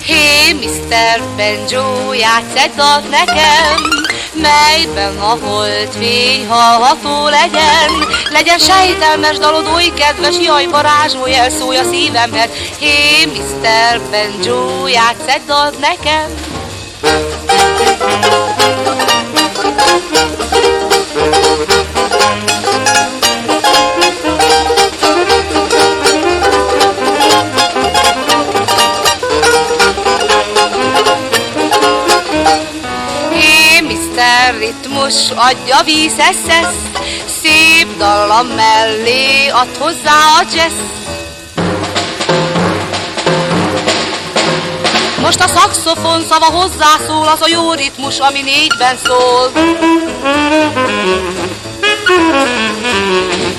Hé, Mr. Banjo, játsz egy dalt nekem, melyben a holdfény hallható legyen. Legyen sejtelmes dalod, oly kedves, jaj, varázsló jelszója szívemhez. Hé, Mr. Banjo, játsz egy dalt nekem. Ritmus adja vízeszesz, szép dallam mellé add hozzá a jazz. Most a szaxofon szava hozzászól, az a jó ritmus, ami négyben szól.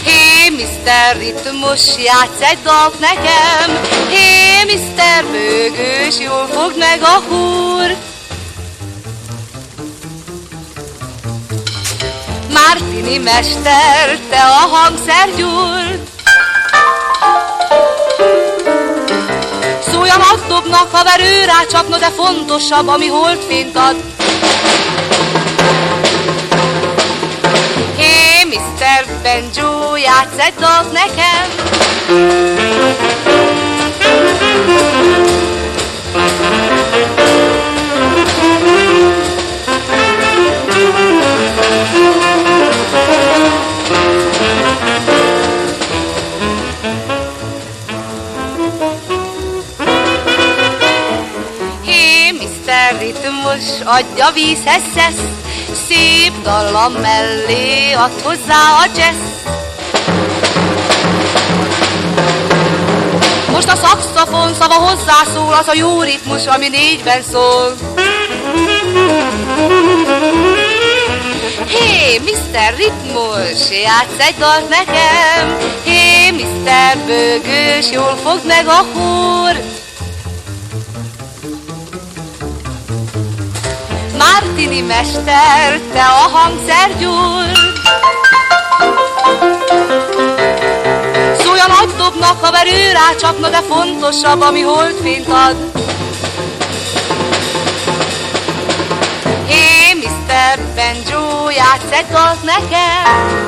Hé, Mr. Ritmus, játsz egy dalt nekem. Hé, Mr. Bőgős, jól fogd meg a húr. Martini mester, te a hangszergyúr. Szóljanak, dobnak, ha verő rácsapna, de fontosabb, ami holdfényt ad. Hé, Mr. Banjo, játsz egy dalt nekem. Ritmus adja vízhez szesz, szép dallam mellé add hozzá a jazz. Most a szaxofon szava hozzászól, az a jó ritmus, ami négyben szól. Hé, Mr. Ritmus, játsz egy dalt nekem. Hé, Mr. Bőgős, jól fogd meg a húr. Martini mester, te a hangszergyúr. Szóljanak, dobnak, ha verő rácsapna, de fontosabb, ami holdfényt ad. Hé, Mr. Banjo, játsz egy dalt nekem.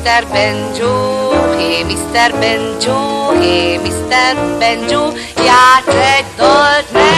Mr. Banjo, hey Mr. Banjo, hey Mr. Banjo, játsz egy dalt nekem.